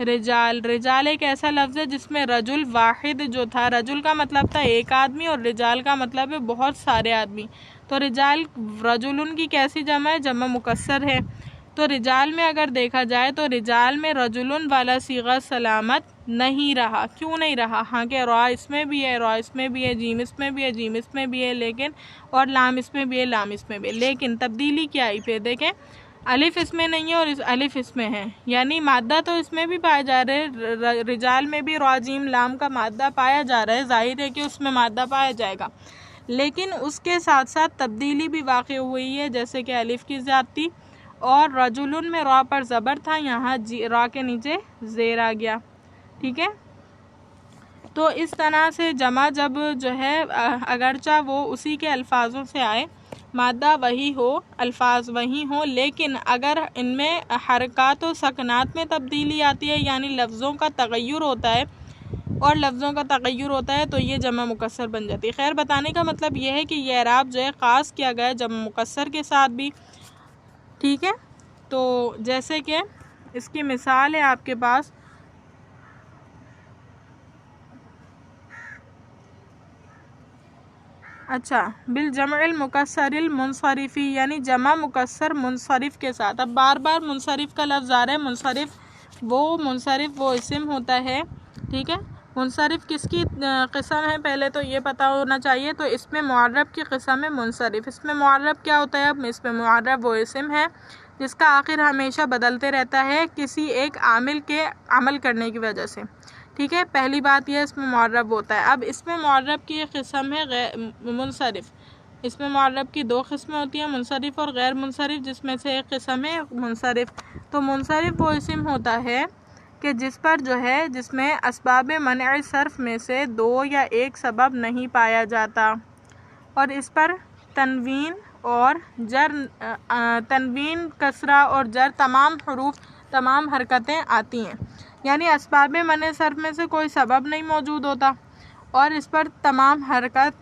رجال، رجال ایک ایسا لفظ ہے جس میں رجل واحد جو تھا، رجل کا مطلب تھا ایک آدمی اور رجال کا مطلب ہے بہت سارے آدمی، تو رجال رجلن کی کیسی جمع ہے؟ جمع مکسر ہے۔ تو رجال میں اگر دیکھا جائے تو رجال میں رجلن والا صیغہ سلامت نہیں رہا۔ کیوں نہیں رہا؟ ہاں کہ را اس میں بھی ہے، را اس میں بھی ہے، جیم اس میں بھی ہے، جیم اس میں بھی ہے، لیکن اور لام اس میں بھی ہے، لام اس میں بھی ہے، لیکن تبدیلی کیا آئی؟ پھر دیکھیں الف اس میں نہیں ہے اور الف اس میں ہے، یعنی مادہ تو اس میں بھی پایا جا رہا ہے، رجال میں بھی را جیم لام کا مادہ پایا جا رہا ہے، ظاہر ہے کہ اس میں مادہ پایا جائے گا، لیکن اس کے ساتھ ساتھ تبدیلی بھی واقع ہوئی ہے، جیسے کہ الف کی زیادتی، اور رجلن میں را پر زبر تھا، یہاں را کے نیچے زیر آ گیا، ٹھیک ہے۔ تو اس طرح سے جمع جب جو ہے اگرچہ وہ اسی کے الفاظوں سے آئے، مادہ وہی ہو، الفاظ وہی ہوں، لیکن اگر ان میں حرکات و سکنات میں تبدیلی آتی ہے، یعنی لفظوں کا تغیر ہوتا ہے اور لفظوں کا تغیر ہوتا ہے، تو یہ جمع مکسر بن جاتی ہے۔ خیر، بتانے کا مطلب یہ ہے کہ یہ اعراب جو ہے خاص کیا گیا ہے جمع مکسر کے ساتھ بھی، ٹھیک ہے۔ تو جیسے کہ اس کی مثال ہے آپ کے پاس، اچھا، بالجمع المکسر المنصرفی، یعنی جمع مکسر منصرف کے ساتھ۔ اب بار بار منصرف کا لفظ آ رہا ہے، منصرف وہ اسم ہوتا ہے، ٹھیک ہے۔ منصرف کس کی قسم ہے پہلے تو یہ پتہ ہونا چاہیے، تو اس میں معرب کی قسم ہے منصرف۔ اس میں معرب کیا ہوتا ہے؟ اب اس میں معرب وہ اسم ہے جس کا آخر ہمیشہ بدلتے رہتا ہے کسی ایک عامل کے عمل کرنے کی وجہ سے، ٹھیک ہے۔ پہلی بات یہ اس میں معرب ہوتا ہے۔ اب اس میں معرب کی ایک قسم ہے منصرف۔ اس میں معرب کی دو قسمیں ہوتی ہیں، منصرف اور غیر منصرف، جس میں سے ایک قسم ہے منصرف۔ تو منصرف وہ اسم ہوتا ہے کہ جس میں اسباب منع صرف میں سے دو یا ایک سبب نہیں پایا جاتا، اور اس پر تنوین اور جر، تنوین، کسرہ اور جر، تمام حرکتیں آتی ہیں، یعنی اسباب منع صرف میں سے کوئی سبب نہیں موجود ہوتا اور اس پر تمام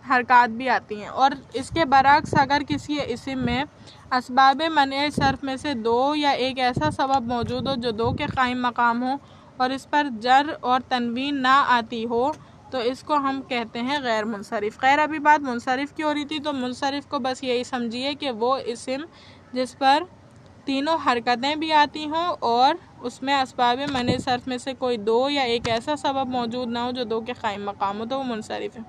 حرکات بھی آتی ہیں، اور اس کے برعکس اگر کسی اسم میں اسباب منع صرف میں سے دو یا ایک ایسا سبب موجود ہو جو دو کے قائم مقام ہو اور اس پر جر اور تنوین نہ آتی ہو، تو اس کو ہم کہتے ہیں غیر منصرف۔ خیر، ابھی بات منصرف کی ہو رہی تھی، تو منصرف کو بس یہی سمجھیے کہ وہ اسم جس پر تینوں حرکتیں بھی آتی ہوں اور اس میں اسباب منع صرف میں سے کوئی دو یا ایک ایسا سبب موجود نہ ہو جو دو کے قائم مقام ہو، تو وہ منصرف ہے۔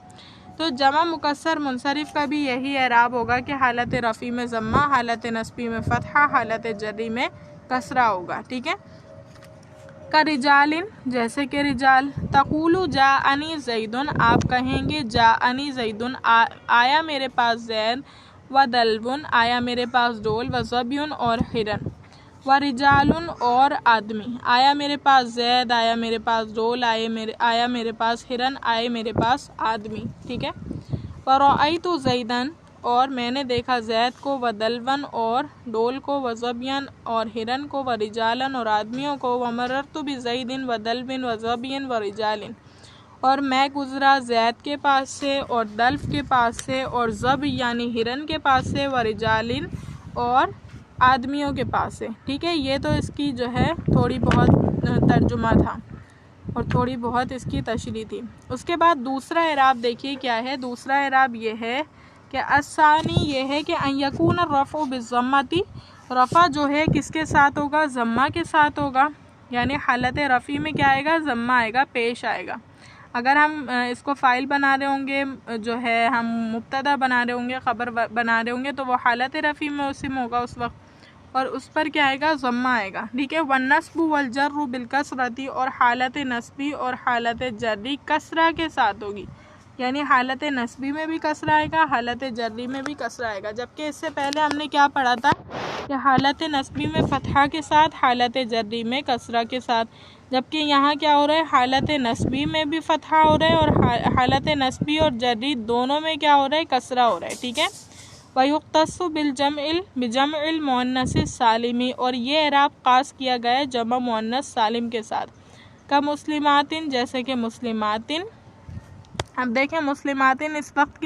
تو جمع مکسر منصرف کا بھی یہی اعراب ہوگا کہ حالت رفع میں ضمہ، حالت نصبی میں فتحہ، حالت جری میں کسرہ ہوگا، ٹھیک ہے۔ کرجال، جیسے کہ رجال، تقول جاءنی زیدن، آپ کہیں گے جاءنی زیدن، آیا میرے پاس زید، ودلون، آیا میرے پاس ڈول، وظبیٌ اور ہرن، ورجال اور آدمی، آیا میرے پاس زید، آیا میرے پاس ڈول، آیا میرے پاس ہرن، آئے میرے پاس آدمی، ٹھیک ہے۔ ورأیت زیدن، اور میں نے دیکھا زید کو، ودلون اور ڈول کو، وظبیً اور ہرن کو، ورجالً اور آدمیوں کو، ومررت بزید ودلو وظبی ورجال، اور میں گزرا زید کے پاس سے اور دلف کے پاس سے اور ظب یعنی ہرن کے پاس سے، ورجال اور آدمیوں کے پاس سے، ٹھیک ہے۔ یہ تو اس کی جو ہے تھوڑی بہت ترجمہ تھا اور تھوڑی بہت اس کی تشریح تھی۔ اس کے بعد دوسرا اعراب دیکھیے کیا ہے۔ دوسرا اعراب یہ ہے کہ الثانی، یہ ہے کہ ان یکون الرفع بالضمۃ، رفع جو ہے کس کے ساتھ ہوگا؟ ضمہ کے ساتھ ہوگا، یعنی حالت رفع میں کیا آئے گا؟ ضمہ آئے گا، پیش آئے گا۔ اگر ہم اس کو فاعل بنا رہے ہوں گے، جو ہے ہم مبتدا بنا رہے ہوں گے، خبر بنا رہے ہوں گے، تو وہ حالت رفع میں اسم ہوگا اس وقت، اور اس پر کیا آئے گا؟ ضمہ آئے گا، ٹھیک ہے۔ والنصب والجر بالکسرۃ، اور حالت نصبی اور حالت جری کسرہ کے ساتھ ہوگی، یعنی حالت نصبی میں بھی کسرہ آئے گا، حالت جری میں بھی کسرہ آئے گا، جبکہ اس سے پہلے ہم نے کیا پڑھا تھا کہ حالت نصبی میں فتحہ کے ساتھ، حالت جری میں کسرہ کے ساتھ، جبکہ یہاں کیا ہو رہا ہے؟ حالت نصبی میں بھی فتحہ ہو رہا ہے اور حالت نصبی اور جری دونوں میں کیا ہو رہا ہے؟ کسرہ ہو رہا ہے، ٹھیک ہے۔ وَيُخْتَصُّ بِجَمْعِ الْمُؤَنَّثِ السَّالِمِ، اور یہ اعراب خاص کیا گیا ہے جمع مؤنث سالم کے ساتھ، کَمُسْلِمَاتٍ، جیسے کہ مسلماتٍ۔ اب دیکھیں مسلماتٍ اس وقت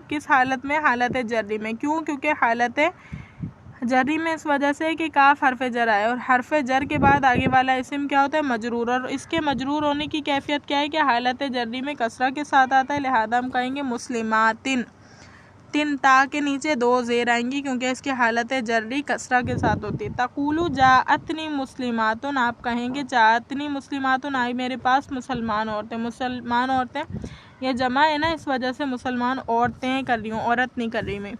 کس حالت میں؟ حالت جری میں۔ کیوں؟ کیونکہ حالت جری میں اس وجہ سے کہ کاف حرف جر آئے، اور حرف جر کے بعد آگے والا اسم کیا ہوتا ہے؟ مجرور، اور اس کے مجرور ہونے کی کیفیت کیا ہے کہ حالت جری میں کسرہ کے ساتھ آتا ہے، لہذا ہم کہیں گے مسلماتن، تن تا کے نیچے دو زیر آئیں گی کیونکہ اس کی حالت جری کسرہ کے ساتھ ہوتی ہے۔ تقولو جاءتنی مسلماتن، آپ کہیں گے جاءتنی مسلماتن، آئی میرے پاس مسلمان عورتیں۔ مسلمان عورتیں یہ جمع ہے نا، اس وجہ سے مسلمان عورتیں کر رہی ہوں، عورت نہیں کر رہی میں۔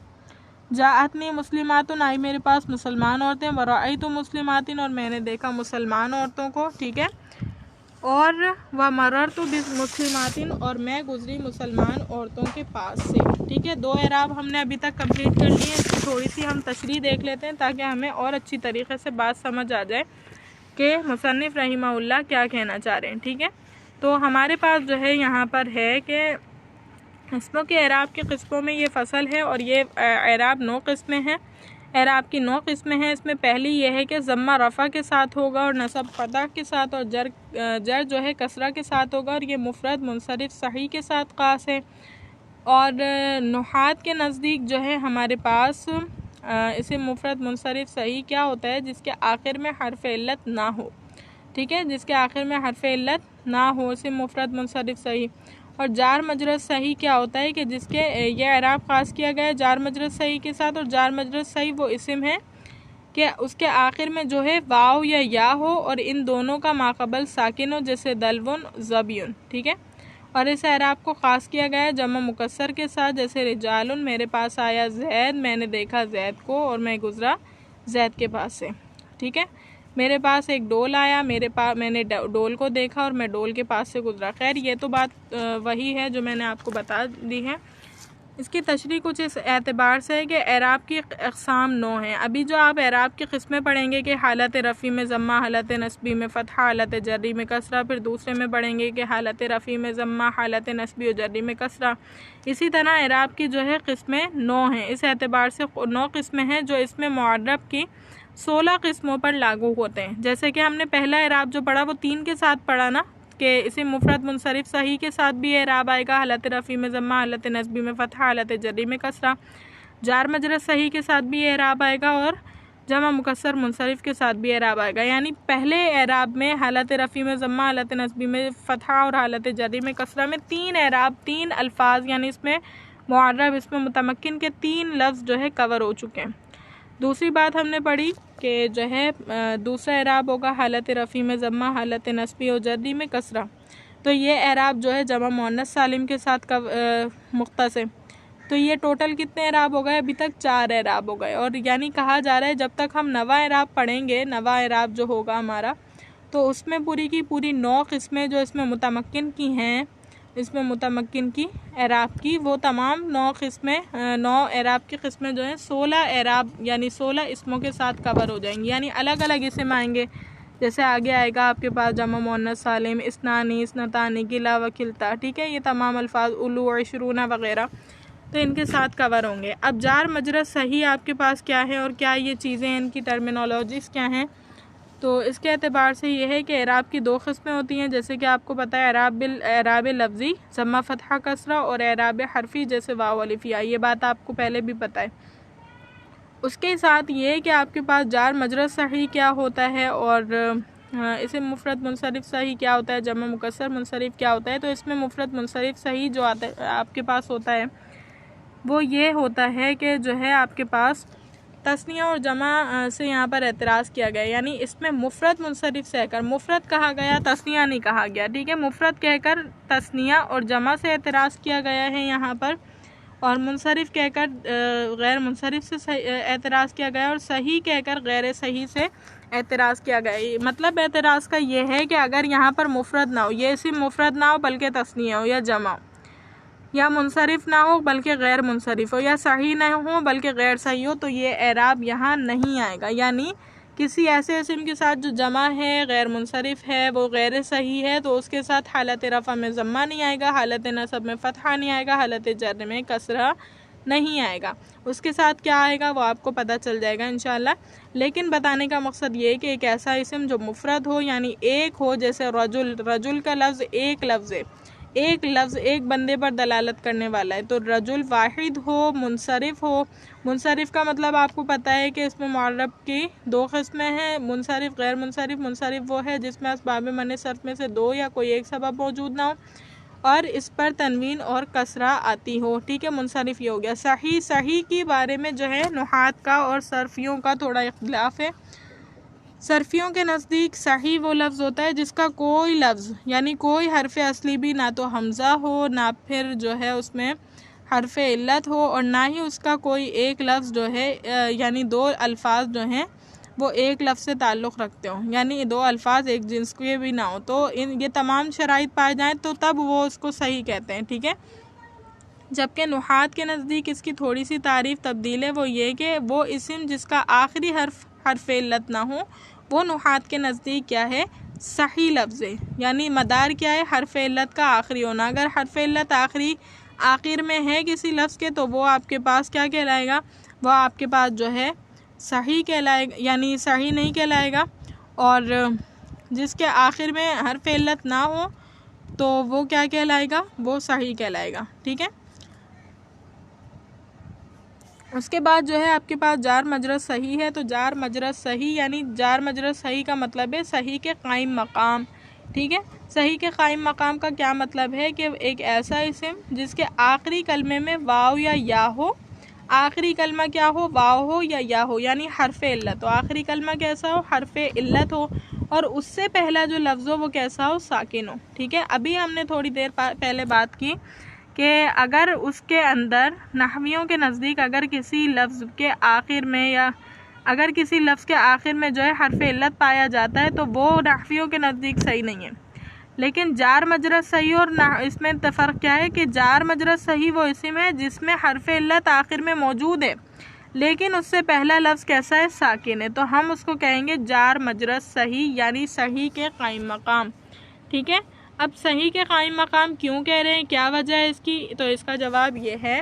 جاءتنی مسلماتن، آئی میرے پاس مسلمان عورتیں، ورأیت مسلماتن، اور میں نے دیکھا مسلمان عورتوں کو، ٹھیک ہے، اور ومررت بمسلماتن، اور میں گزری مسلمان عورتوں کے پاس سے، ٹھیک ہے۔ دو اعراب ہم نے ابھی تک کمپلیٹ کر لیے، اس کی تھوڑی سی ہم تشریح دیکھ لیتے ہیں تاکہ ہمیں اور اچھی طریقے سے بات سمجھ آ جائے کہ مصنف رحمہ اللہ کیا کہنا چاہ رہے ہیں، ٹھیک ہے۔ تو ہمارے پاس جو ہے یہاں پر ہے کہ اسموں کے اعراب کی قسموں میں یہ فصل ہے، اور یہ اعراب 9 قسمیں ہیں، اعراب کی 9 قسمیں ہیں۔ اس میں پہلی یہ ہے کہ ضمہ رفع کے ساتھ ہوگا اور نصب فتح کے ساتھ، اور جر جو ہے کسرہ کے ساتھ ہوگا، اور یہ مفرد منصرف صحیح کے ساتھ خاص ہے۔ اور نحات کے نزدیک جو ہے ہمارے پاس اسم مفرد منصرف صحیح کیا ہوتا ہے؟ جس کے آخر میں حرف علت نہ ہو، ٹھیک ہے، جس کے آخر میں حرف علت نہ ہو، اسم مفرد منصرف صحیح۔ اور جار مجرور صحیح کیا ہوتا ہے کہ جس کے یہ اعراب خاص کیا گیا ہے جار مجرور صحیح کے ساتھ، اور جار مجرور صحیح وہ اسم ہے کہ اس کے آخر میں جو ہے واو یا یا ہو، اور ان دونوں کا ماقبل ساکن ہو، جیسے دلون زبیون، ٹھیک ہے۔ اور اس اعراب کو خاص کیا گیا ہے جمع مکسر کے ساتھ، جیسے رجالن، میرے پاس آیا زید، میں نے دیکھا زید کو، اور میں گزرا زید کے پاس سے، ٹھیک ہے۔ میرے پاس ایک ڈول آیا، میں نے ڈول کو دیکھا اور میں ڈول کے پاس سے گزرا۔ خیر یہ تو بات وہی ہے جو میں نے آپ کو بتا دی ہے۔ اس کی تشریح کچھ اس اعتبار سے ہے کہ اعراب کی اقسام 9 ہیں۔ ابھی جو آپ اعراب کی قسمیں پڑھیں گے کہ حالت رفع میں ضمہ، حالت نصبی میں فتحہ، حالت جری میں کسرہ، پھر دوسرے میں پڑھیں گے کہ حالت رفع میں ضمہ، حالت نصبی و جری میں کسرہ، اسی طرح اعراب کی جو ہے قسمیں 9 ہیں۔ اس اعتبار سے 9 قسمیں ہیں جو اس میں معرب کی 16 قسموں پر لاگو ہوتے ہیں۔ جیسے کہ ہم نے پہلا اعراب جو پڑھا وہ 3 کے ساتھ پڑھا نا، کہ اسم مفرد منصرف صحیح کے ساتھ بھی اعراب آئے گا، حالت رفع میں ضمہ، حالت نصبی میں فتحہ، حالت جری میں کسرہ۔ جار مجرور صحیح کے ساتھ بھی اعراب آئے گا، اور جمع مکسر منصرف کے ساتھ بھی اعراب آئے گا۔ یعنی پہلے اعراب میں حالت رفع میں ضمہ، حالت نصبی میں فتحہ اور حالت جری میں کسرہ میں 3 اعراب، 3 الفاظ، یعنی اس میں معرب، اس میں متمکن کے 3 لفظ جو ہے کور ہو چکے ہیں۔ دوسری بات ہم نے پڑھی کہ جو ہے دوسرا اعراب ہوگا حالت رفع میں ضمہ، حالت نصبی و جری میں کسرہ۔ تو یہ اعراب جو ہے جمع مؤنث سالم کے ساتھ مختص ہے۔ تو یہ ٹوٹل کتنے اعراب ہو گئے؟ ابھی تک 4 اعراب ہو گئے، اور یعنی کہا جا رہا ہے جب تک ہم نواں اعراب پڑھیں گے، نواں اعراب جو ہوگا ہمارا، تو اس میں پوری کی پوری 9 قسمیں جو اس میں متمکن کی ہیں، اس میں متمکن کی اعراب کی، وہ تمام 9 قسمیں، 9 اعراب کی قسمیں جو ہیں 16 اعراب یعنی 16 اسموں کے ساتھ کور ہو جائیں گی، یعنی الگ الگ اسم آئیں گے۔ جیسے آگے آئے گا آپ کے پاس جمع مؤنث سالم، اسنانی، اسنتانی، کلا و کلتا، ٹھیک ہے، یہ تمام الفاظ، الو، عشرون وغیرہ، تو ان کے ساتھ کور ہوں گے۔ اب جار مجرور صحیح آپ کے پاس کیا ہے اور کیا یہ چیزیں، ان کی ٹرمینالوجیز کیا ہیں؟ تو اس کے اعتبار سے یہ ہے کہ اعراب کی 2 قسمیں ہوتی ہیں، جیسے کہ آپ کو پتہ ہے اعراب لفظی ضمہ فتحہ کسرہ، اور اعراب حرفی جیسے واو الف یا، یہ بات آپ کو پہلے بھی پتہ ہے۔ اس کے ساتھ یہ کہ آپ کے پاس جار مجرور صحیح کیا ہوتا ہے، اور اسم مفرد منصرف صحیح کیا ہوتا ہے، جمع مکسر منصرف کیا ہوتا ہے۔ تو اس میں مفرد منصرف صحیح جو آتا ہے آپ کے پاس ہوتا ہے وہ یہ ہوتا ہے کہ جو ہے آپ کے پاس تثنیہ اور جمع سے یہاں پر اعتراض کیا گیا، یعنی اس میں مفرد منصرف سے کر مفرد کہا گیا، تثنیہ نہیں کہا گیا، ٹھیک ہے، مفرد کہہ کر تثنیہ اور جمع سے اعتراض کیا گیا ہے یہاں پر، اور منصرف کہہ کر غیر منصرف سے اعتراض کیا گیا، اور صحیح کہہ کر غیر صحیح سے اعتراض کیا گیا۔ مطلب اعتراض کا یہ ہے کہ اگر یہاں پر مفرد نہ ہو، یہ اسم مفرد نہ ہو بلکہ تثنیہ ہو یا جمع ہو، یا منصرف نہ ہو بلکہ غیر منصرف ہو، یا صحیح نہ ہو بلکہ غیر صحیح ہو، تو یہ اعراب یہاں نہیں آئے گا۔ یعنی کسی ایسے اسم کے ساتھ جو جمع ہے، غیر منصرف ہے، وہ غیر صحیح ہے، تو اس کے ساتھ حالت رفع میں ضمہ نہیں آئے گا، حالت نصب میں فتحہ نہیں آئے گا، حالت جر میں کسرہ نہیں آئے گا۔ اس کے ساتھ کیا آئے گا وہ آپ کو پتہ چل جائے گا انشاءاللہ۔ لیکن بتانے کا مقصد یہ ہے کہ ایک ایسا اسم جو مفرد ہو، یعنی ایک ہو، جیسے رجل، رجل کا لفظ ایک لفظ ہے، ایک لفظ ایک بندے پر دلالت کرنے والا ہے، تو رجل واحد ہو، منصرف ہو۔ منصرف کا مطلب آپ کو پتہ ہے کہ اس میں معرب کی دو قسمیں ہیں، منصرف غیر منصرف۔ منصرف وہ ہے جس میں اسباب منع صرف میں سے دو یا کوئی ایک سبب موجود نہ ہو اور اس پر تنوین اور کسرہ آتی ہو، ٹھیک ہے، منصرف یہ ہو گیا۔ صحیح، صحیح کے بارے میں جو ہے نحات کا اور صرفیوں کا تھوڑا اختلاف ہے۔ صرفیوں کے نزدیک صحیح وہ لفظ ہوتا ہے جس کا کوئی لفظ یعنی کوئی حرف اصلی بھی نہ تو حمزہ ہو، نہ پھر جو ہے اس میں حرف علت ہو، اور نہ ہی اس کا کوئی ایک لفظ جو ہے یعنی دو الفاظ جو ہیں وہ ایک لفظ سے تعلق رکھتے ہوں، یعنی دو الفاظ ایک جنس کے بھی نہ ہو، تو یہ تمام شرائط پائے جائیں تو تب وہ اس کو صحیح کہتے ہیں، ٹھیک ہے۔ جبکہ نحات کے نزدیک اس کی تھوڑی سی تعریف تبدیل ہے، وہ یہ کہ وہ اسم جس کا آخری حرف علت نہ ہو وہ نحات کے نزدیک کیا ہے، صحیح لفظ ہے، یعنی مدار کیا ہے، حرف علت کا آخری ہونا۔ اگر حرف علت آخر میں ہے کسی لفظ کے تو وہ آپ کے پاس کیا کہلائے گا، وہ آپ کے پاس جو ہے صحیح کہلائے گا، یعنی صحیح نہیں کہلائے گا، اور جس کے آخر میں حرف علت نہ ہو تو وہ کیا کہلائے گا، وہ صحیح کہلائے گا، ٹھیک ہے۔ اس کے بعد جو ہے آپ کے پاس جار مجرد صحیح ہے، تو جار مجرد صحیح یعنی جار مجرد صحیح کا مطلب ہے صحیح کے قائم مقام، ٹھیک ہے۔ صحیح کے قائم مقام کا کیا مطلب ہے کہ ایک ایسا اسم جس کے آخری کلمے میں واو یا یا ہو، آخری کلمہ کیا ہو، واو ہو یا یا ہو، یعنی حرف علت ہو، آخری کلمہ کیسا ہو، حرف علت ہو، اور اس سے پہلا جو لفظ ہو وہ کیسا ہو، ساکن ہو، ٹھیک ہے۔ ابھی ہم نے تھوڑی دیر پہلے بات کی کہ اگر اس کے اندر نحویوں کے نزدیک اگر کسی لفظ کے آخر میں یا اگر کسی لفظ کے آخر میں جو ہے حرف علت پایا جاتا ہے تو وہ نحویوں کے نزدیک صحیح نہیں ہے، لیکن جار مجرد صحیح اور اس میں فرق کیا ہے کہ جار مجرد صحیح وہ اسم ہے جس میں حرف علت آخر میں موجود ہے لیکن اس سے پہلا لفظ کیسا ہے، ساکن ہے، تو ہم اس کو کہیں گے جار مجرد صحیح یعنی صحیح کے قائم مقام، ٹھیک ہے۔ اب صحیح کے قائم مقام کیوں کہہ رہے ہیں، کیا وجہ ہے اس کی، تو اس کا جواب یہ ہے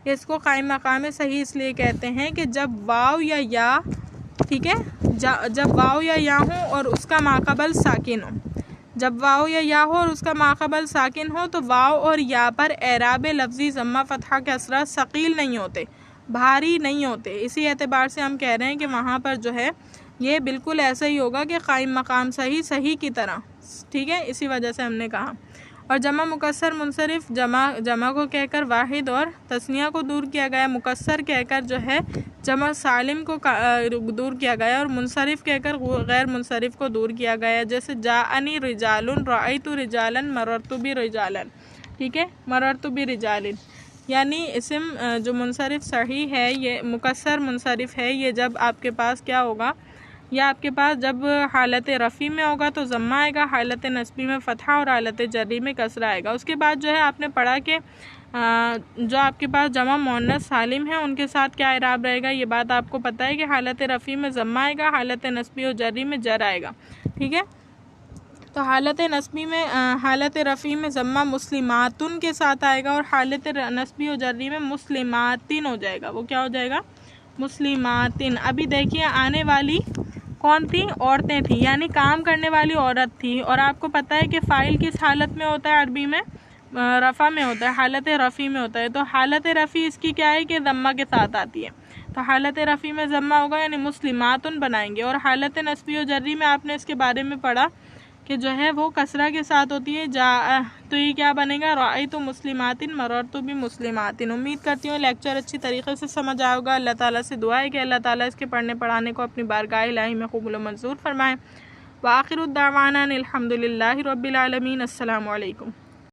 کہ اس کو قائم مقام صحیح اس لیے کہتے ہیں کہ جب واو یا یا، ٹھیک ہے، جب واو یا یا ہو اور اس کا ماقبل ساکن ہو، جب واو یا یا ہو اور اس کا ماقبل ساکن ہو تو واو اور یا پر اعراب لفظی ضمہ فتحہ کسرہ ثقیل نہیں ہوتے، بھاری نہیں ہوتے، اسی اعتبار سے ہم کہہ رہے ہیں کہ وہاں پر جو ہے یہ بالکل ایسا ہی ہوگا کہ قائم مقام صحیح صحیح کی طرح، ٹھیک ہے، اسی وجہ سے ہم نے کہا۔ اور جمع مکسر منصرف جمع کو کہہ کر واحد اور تثنیہ کو دور کیا گیا، مکسر کہہ کر جو ہے جمع سالم کو دور کیا گیا، اور منصرف کہہ کر غیر منصرف کو دور کیا گیا، جیسے جاءنی رجال، رأیت رجالا، مررت برجالا، ٹھیک ہے، مررت برجال، یعنی اسم جو منصرف صحیح ہے، یہ مکسر منصرف ہے، یہ جب آپ کے پاس کیا ہوگا، یا آپ کے پاس جب حالت رفع میں ہوگا تو ضمہ آئے گا، حالت نصبی میں فتحہ اور حالت جری میں کسرہ آئے گا۔ اس کے بعد جو ہے آپ نے پڑھا کہ جو آپ کے پاس جمع مؤنث سالم ہے ان کے ساتھ کیا اعراب رہے گا، یہ بات آپ کو پتہ ہے کہ حالت رفع میں ضمہ آئے گا، حالت نصبی اور جری میں جر آئے گا، ٹھیک ہے۔ تو حالت نصبی میں حالت رفع میں ضمہ مسلماتن کے ساتھ آئے گا اور حالت نصبی و جری میں مسلماتن ہو جائے گا، وہ کیا ہو جائے گا، مسلماتن۔ ابھی دیکھیے آنے والی کون تھی، عورتیں تھیں، یعنی کام کرنے والی عورت تھی، اور آپ کو پتہ ہے کہ فاعل کس حالت میں ہوتا ہے، عربی میں رفع میں ہوتا ہے، حالت رفع میں ہوتا ہے، تو حالت رفع اس کی کیا ہے کہ ضمہ کے ساتھ آتی ہے، تو حالت رفع میں ضمہ ہوگا یعنی مسلماتن بنائیں گے، اور حالت نصبی و جری میں آپ نے اس کے بارے میں پڑھا کہ جو ہے وہ کسرہ کے ساتھ ہوتی ہے، تو یہ کیا بنے گا، رأیت مسلماتن مررت بمسلماتن۔ امید کرتی ہوں لیکچر اچھی طریقے سے سمجھ آئے گا، اللہ تعالیٰ سے دعا ہے کہ اللہ تعالیٰ اس کے پڑھنے پڑھانے کو اپنی بارگاہ الہی میں قبول و منظور فرمائیں۔ وآخر الدعوانا الحمد للہ رب العالمین۔ السلام علیکم۔